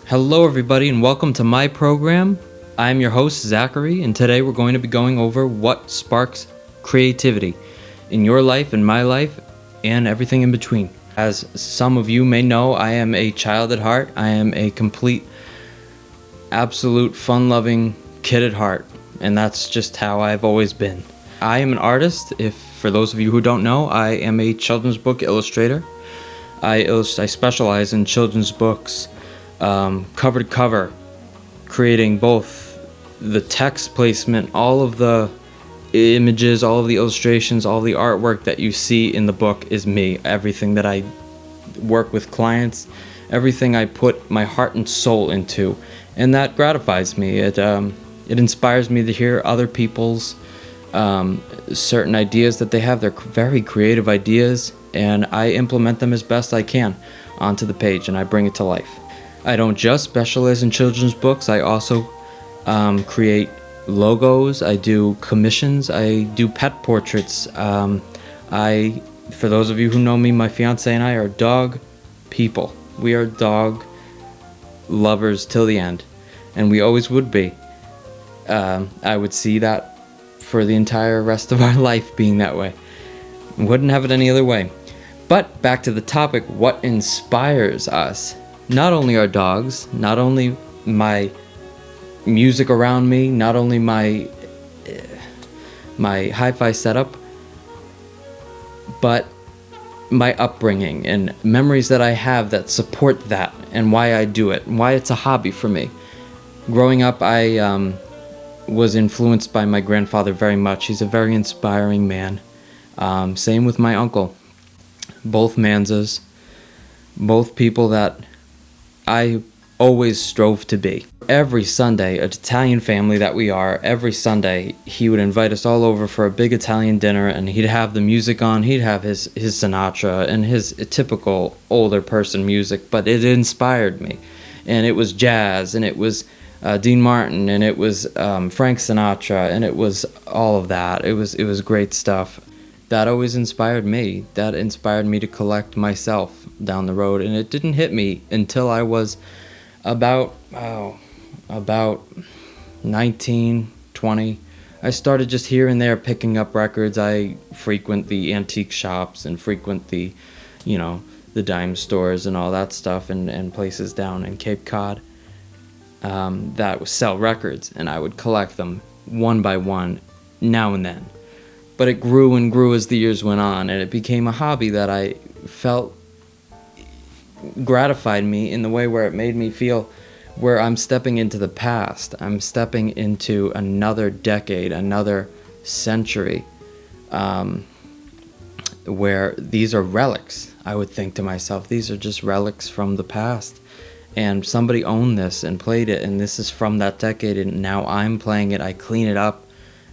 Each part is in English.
Hello, everybody, and welcome to my program. I'm your host, Zachary, and today we're going to be going over what sparks creativity in your life, in my life, and everything in between. As some of you may know, I am a child at heart. I am a complete, absolute, fun-loving kid at heart, and that's just how I've always been. I am an artist. For those of you who don't know, I am a children's book illustrator. I specialize in children's books, cover to cover, creating both the text placement, all of the images, all of the illustrations, all the artwork that you see in the book is me. Everything that I work with clients, everything I put my heart and soul into, and that gratifies me. It inspires me to hear other people's certain ideas that they have. They're very creative ideas, and I implement them as best I can onto the page, and I bring it to life. I don't just specialize in children's books. I also create logos. I do commissions. I do pet portraits. For those of you who know me, my fiance and I are dog people. We are dog lovers till the end, and we always would be. I would see that for the entire rest of our life being that way. Wouldn't have it any other way. But back to the topic, what inspires us? Not only our dogs, not only my music around me, not only my hi-fi setup, but my upbringing and memories that I have that support that and why I do it, and why it's a hobby for me. Growing up, I was influenced by my grandfather very much. He's a very inspiring man. Same with my uncle. Both Manzas, both people that I always strove to be. Every Sunday, an Italian family that we are, every Sunday he would invite us all over for a big Italian dinner, and he'd have the music on. He'd have his Sinatra and his typical older person music, but it inspired me. And it was jazz, and it was Dean Martin, and it was Frank Sinatra, and it was all of that. It was great stuff. That always inspired me. That inspired me to collect myself down the road, and it didn't hit me until I was about 19, 20. I started just here and there picking up records. I frequent the antique shops and frequent the dime stores and all that stuff, and places down in Cape Cod that would sell records, and I would collect them one by one now and then. But it grew and grew as the years went on, and it became a hobby that I felt gratified me in the way where it made me feel where I'm stepping into the past. I'm stepping into another decade, another century, where these are relics. I would think to myself, these are just relics from the past. And somebody owned this and played it, and this is from that decade, and now I'm playing it. I clean it up.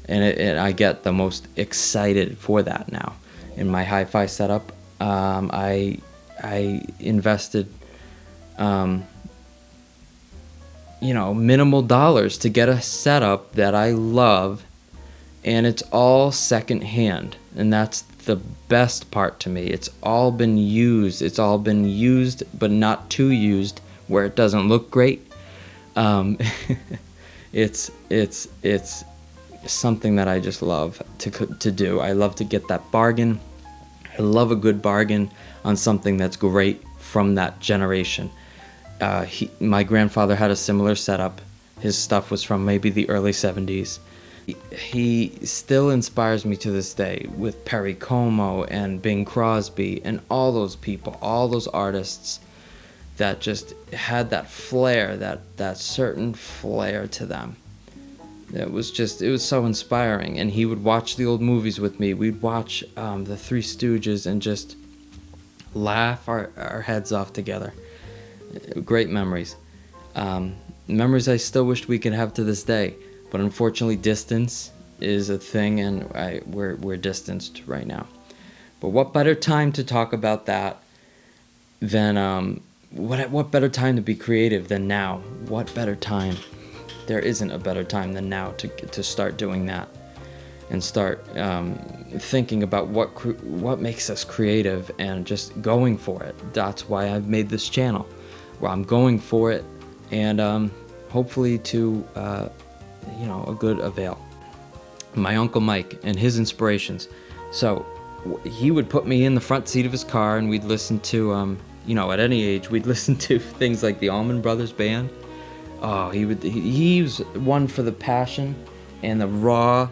And I get the most excited for that now. In my hi-fi setup, I invested, minimal dollars to get a setup that I love, and it's all secondhand, and that's the best part to me. It's all been used. It's all been used, but not too used, where it doesn't look great. It's something that I just love to do. I love to get that bargain. I love a good bargain on something that's great from that generation. My grandfather had a similar setup. His stuff was from maybe the early 70s. He still inspires me to this day with Perry Como and Bing Crosby and all those people, all those artists that just had that flair, that certain flair to them. It was so inspiring, and he would watch the old movies with me. We'd watch the Three Stooges and just laugh our heads off together. Great memories. Memories I still wished we could have to this day, but unfortunately distance is a thing, and we're distanced right now. But what better time to talk about that than what better time to be creative than now? What better time? There isn't a better time than now to start doing that, and start thinking about what makes us creative and just going for it. That's why I've made this channel, where I'm going for it and hopefully to a good avail. My Uncle Mike and his inspirations. So he would put me in the front seat of his car, and we'd listen to at any age we'd listen to things like the Allman Brothers Band. Oh, he was one for the passion and the raw.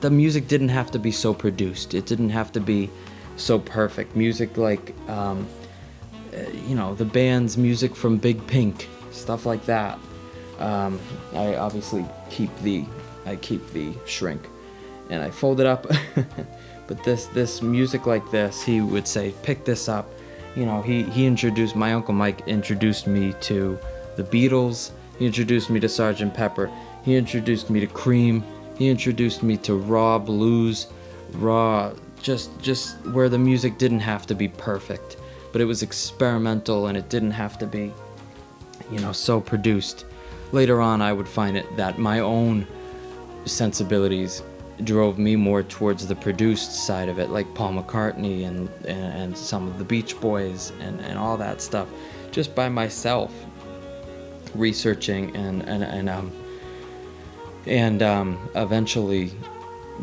The music didn't have to be so produced. It didn't have to be so perfect. Music like the band's music from Big Pink, stuff like that. I obviously keep the shrink, and I fold it up. But this music like this, he would say, pick this up. My Uncle Mike introduced me to the Beatles. He introduced me to Sgt. Pepper. He introduced me to Cream. He introduced me to raw blues, just where the music didn't have to be perfect, but it was experimental, and it didn't have to be, so produced. Later on, I would find it that my own sensibilities drove me more towards the produced side of it, like Paul McCartney and some of the Beach Boys and all that stuff, just by myself researching and eventually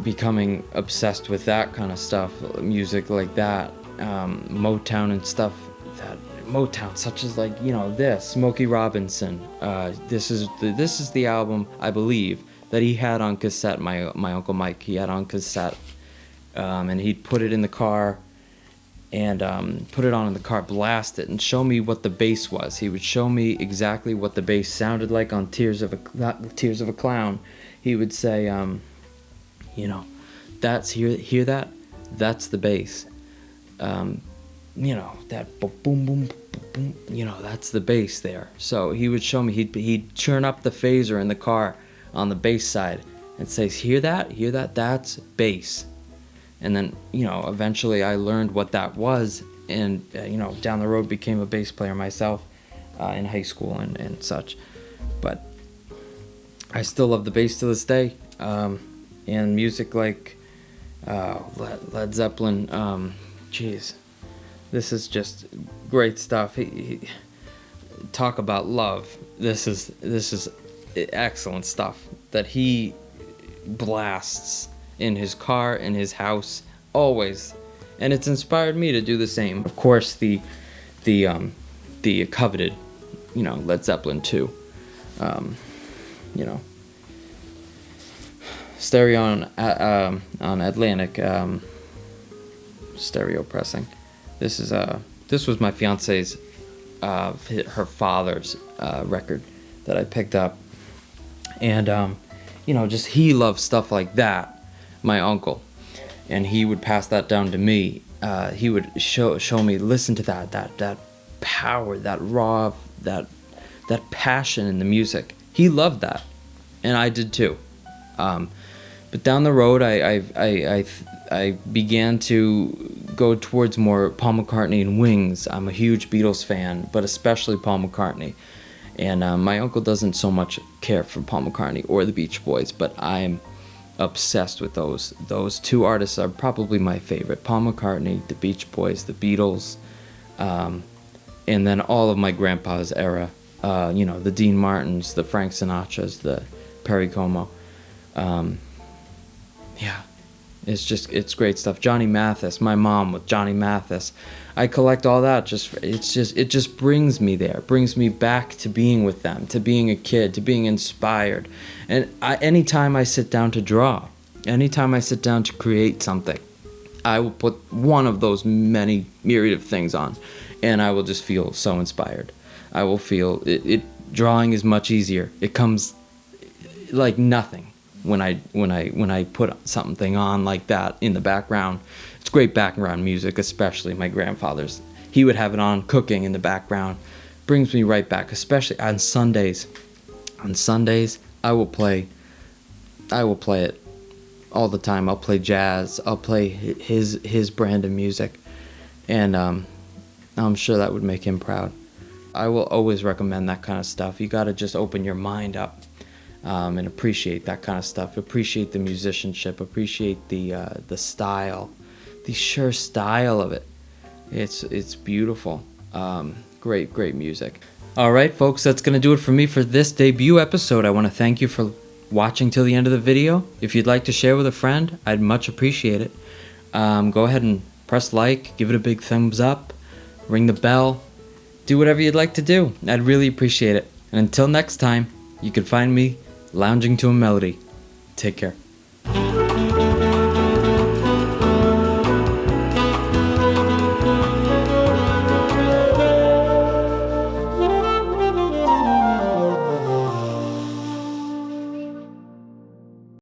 becoming obsessed with that kind of stuff, music like that, Motown and stuff. That Motown, such as this Smokey Robinson. This is the album, I believe, that he had on cassette. My Uncle Mike, he had on cassette, and he'd put it in the car, and put it on in the car, blast it, and show me what the bass was. He would show me exactly what the bass sounded like on Tears of a Clown. He would say, that's hear that? That's the bass. That boom boom boom boom. That's the bass there. So he would show me. He'd turn up the phaser in the car on the bass side and say, hear that? Hear that? That's bass. And then, eventually I learned what that was, and, down the road became a bass player myself in high school and such. But I still love the bass to this day. And music like Led Zeppelin, this is just great stuff. Talk about love. This is excellent stuff that he blasts in his car, in his house, always, and it's inspired me to do the same. Of course, the coveted, Led Zeppelin 2, stereo on Atlantic, stereo pressing. This was my fiance's, her father's record that I picked up, and just he loves stuff like that. My uncle, and he would pass that down to me. He would show me, listen to that power, that raw, that passion in the music. He loved that, and I did too. But down the road, I began to go towards more Paul McCartney and Wings. I'm a huge Beatles fan, but especially Paul McCartney. And my uncle doesn't so much care for Paul McCartney or the Beach Boys, but I'm obsessed with those. Those two artists are probably my favorite. Paul McCartney, the Beach Boys, the Beatles, and then all of my grandpa's era. The Dean Martins, the Frank Sinatras, the Perry Como. It's great stuff. Johnny Mathis, my mom with Johnny Mathis. I collect all that. It just brings me there. Brings me back to being with them, to being a kid, to being inspired. And anytime I sit down to draw, anytime I sit down to create something, I will put one of those many myriad of things on, and I will just feel so inspired. I will feel it. Drawing is much easier. It comes like nothing when I put something on like that in the background. It's great background music, especially my grandfather's. He would have it on cooking in the background. Brings me right back, especially on Sundays. On Sundays, I will play it all the time. I'll play jazz. I'll play his brand of music, and I'm sure that would make him proud. I will always recommend that kind of stuff. You got to just open your mind up and appreciate that kind of stuff. Appreciate the musicianship. Appreciate the style, the sheer style of it. It's beautiful. Great music. Alright, folks, that's going to do it for me for this debut episode. I want to thank you for watching till the end of the video. If you'd like to share with a friend, I'd much appreciate it. Go ahead and press like, give it a big thumbs up, ring the bell, do whatever you'd like to do. I'd really appreciate it. And until next time, you can find me lounging to a melody. Take care.